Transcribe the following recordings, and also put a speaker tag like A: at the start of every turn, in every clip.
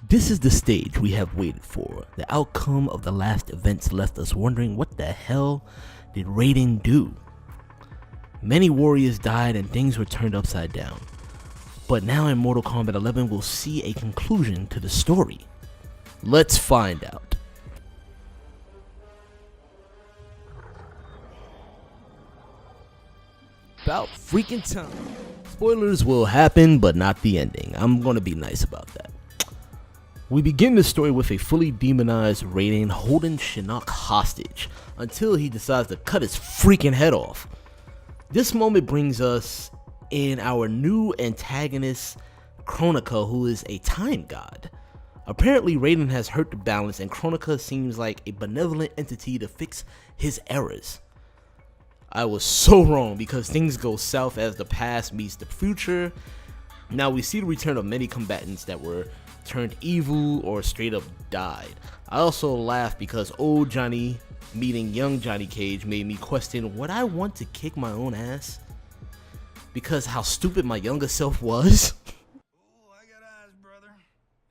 A: This is the stage we have waited for. The outcome of the last events left us wondering what the hell did Raiden do? Many warriors died and things were turned upside down. But now in Mortal Kombat 11 we'll see a conclusion to the story. Let's find out. About freaking time. Spoilers will happen, but not the ending. I'm gonna be nice about that. We begin the story with a fully demonized Raiden holding Shinnok hostage until he decides to cut his freaking head off. This moment brings us in our new antagonist, Kronika, who is a time god. Apparently Raiden has hurt the balance and Kronika seems like a benevolent entity to fix his errors. I was so wrong because things go south as the past meets the future. Now we see the return of many combatants that were turned evil or straight up died. I also laughed because old Johnny meeting young Johnny Cage made me question would I want to kick my own ass because how stupid my younger self was.
B: Oh, I got eyes, brother.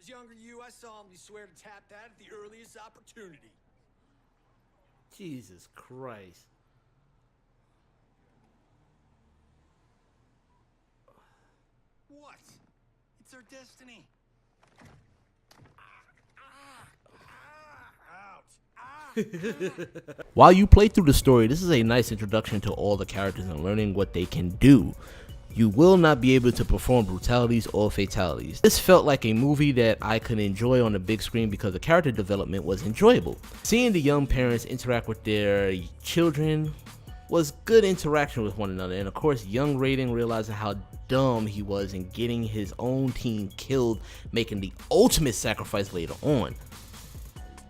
B: As younger you, I solemnly swear to tap that at the earliest opportunity.
A: Jesus Christ.
B: What? It's our destiny.
A: While you play through the story, this is a nice introduction to all the characters and learning what they can do. You will not be able to perform brutalities or fatalities. This felt like a movie that I could enjoy on the big screen because the character development was enjoyable. Seeing the young parents interact with their children was good interaction with one another, and of course young Raiden realizing how dumb he was in getting his own team killed, making the ultimate sacrifice later on.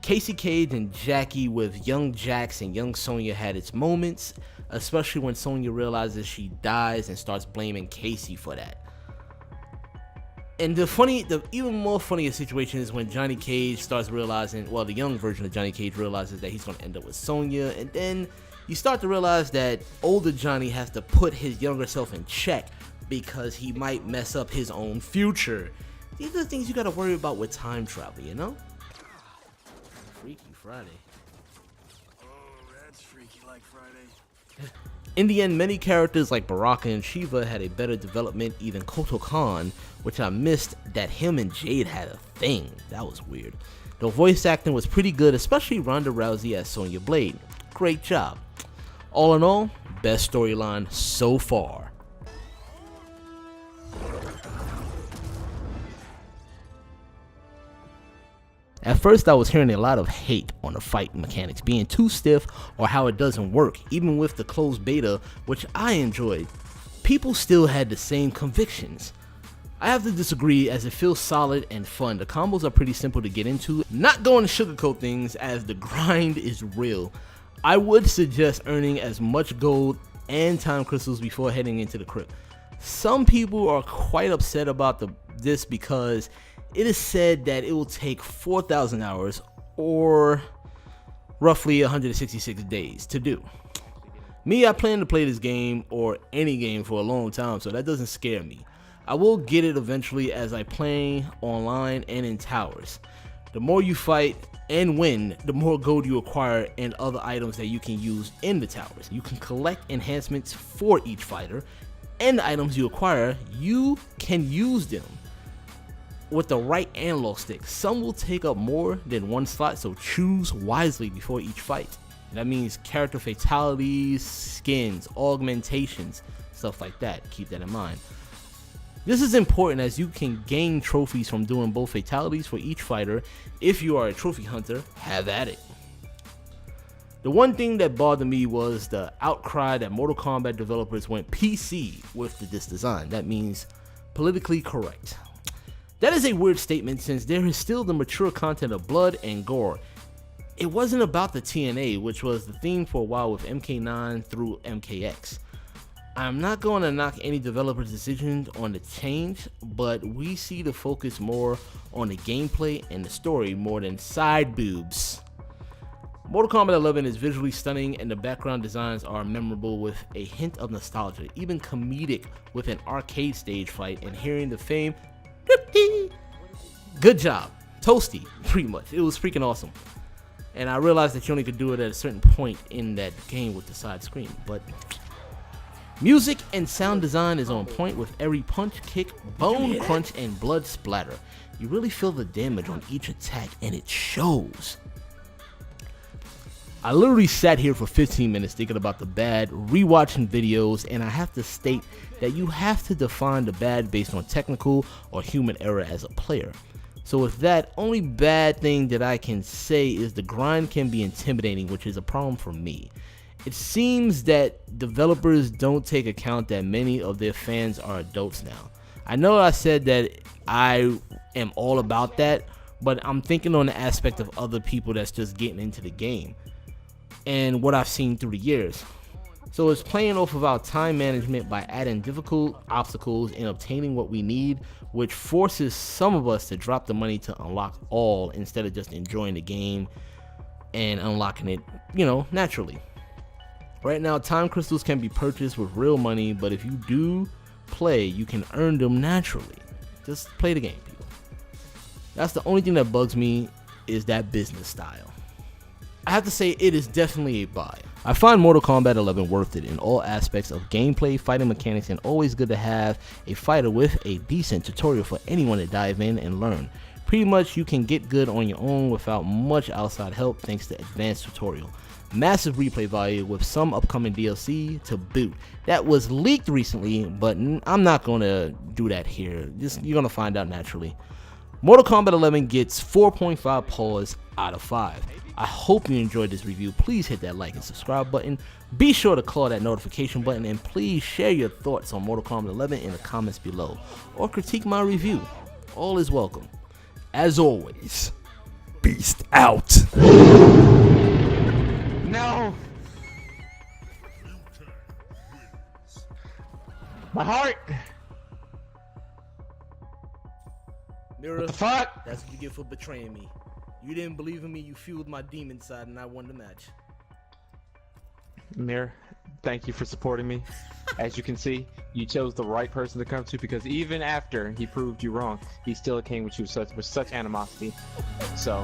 A: Casey Cage and Jackie with young Jax and young Sonya had its moments, especially when Sonya realizes she dies and starts blaming Casey for that. And the even more funnier situation is when Johnny Cage starts realizing, well, the young version of Johnny Cage realizes that he's going to end up with Sonya, and then you start to realize that older Johnny has to put his younger self in check because he might mess up his own future. These are the things you got to worry about with time travel, you know? Freaky Friday.
B: Oh, that's freaky like Friday.
A: In the end, many characters like Baraka and Shiva had a better development, even Kotal Khan, which I missed that him and Jade had a thing. That was weird. The voice acting was pretty good, especially Ronda Rousey as Sonya Blade. Great job. All in all, best storyline so far. At first I was hearing a lot of hate on the fight mechanics being too stiff or how it doesn't work, even with the closed beta, which I enjoyed. People still had the same convictions. I have to disagree as it feels solid and fun. The combos are pretty simple to get into, not going to sugarcoat things as the grind is real. I would suggest earning as much gold and time crystals before heading into the crypt. Some people are quite upset about this because it is said that it will take 4,000 hours or roughly 166 days to do. Me, I plan to play this game or any game for a long time, so that doesn't scare me. I will get it eventually as I play online and in towers. The more you fight and win, the more gold you acquire and other items that you can use in the towers. You can collect enhancements for each fighter, and the items you acquire, you can use them with the right analog stick. Some will take up more than one slot, so choose wisely before each fight. That means character fatalities, skins, augmentations, stuff like that. Keep that in mind. This is important as you can gain trophies from doing both fatalities for each fighter. If you are a trophy hunter, have at it. The one thing that bothered me was the outcry that Mortal Kombat developers went PC with this design. That means politically correct. That is a weird statement since there is still the mature content of blood and gore. It wasn't about the TNA, which was the theme for a while with MK9 through MKX. I'm not going to knock any developer's decisions on the change, but we see the focus more on the gameplay and the story more than side boobs. Mortal Kombat 11 is visually stunning and the background designs are memorable with a hint of nostalgia, even comedic with an arcade stage fight and hearing the fame. Good job. toasty, pretty much. It was freaking awesome. And I realized that you only could do it at a certain point in that game with the side screen. But music and sound design is on point with every punch, kick, bone crunch, and blood splatter. You really feel the damage on each attack, and it shows. I literally sat here for 15 minutes thinking about the bad, rewatching videos, and I have to state that you have to define the bad based on technical or human error as a player. So with that, only bad thing that I can say is the grind can be intimidating, which is a problem for me. It seems that developers don't take account that many of their fans are adults now. I know I said that I am all about that, but I'm thinking on the aspect of other people that's just getting into the game and what I've seen through the years. So it's playing off of our time management by adding difficult obstacles and obtaining what we need, which forces some of us to drop the money to unlock all instead of just enjoying the game and unlocking it, naturally. Right now, time crystals can be purchased with real money, but if you do play, you can earn them naturally. Just play the game, people. That's the only thing that bugs me, is that business style. I have to say, it is definitely a buy. I find Mortal Kombat 11 worth it in all aspects of gameplay, fighting mechanics, and always good to have a fighter with a decent tutorial for anyone to dive in and learn. Pretty much you can get good on your own without much outside help thanks to advanced tutorial. Massive replay value with some upcoming DLC to boot. That was leaked recently, but I'm not going to do that here. You're going to find out naturally. Mortal Kombat 11 gets 4.5 paws out of 5. I hope you enjoyed this review. Please hit that like and subscribe button. Be sure to claw that notification button, and please share your thoughts on Mortal Kombat 11 in the comments below, or critique my review. All is welcome. As always, Beast out.
C: No. My heart.
A: Mirror,
C: What the fuck?
A: that's what you get for betraying me. You didn't believe in me, you fueled my demon side, and I won the match.
C: Mir, thank you for supporting me. As you can see, you chose the right person to come to, because even after he proved you wrong, he still came with you with such animosity. So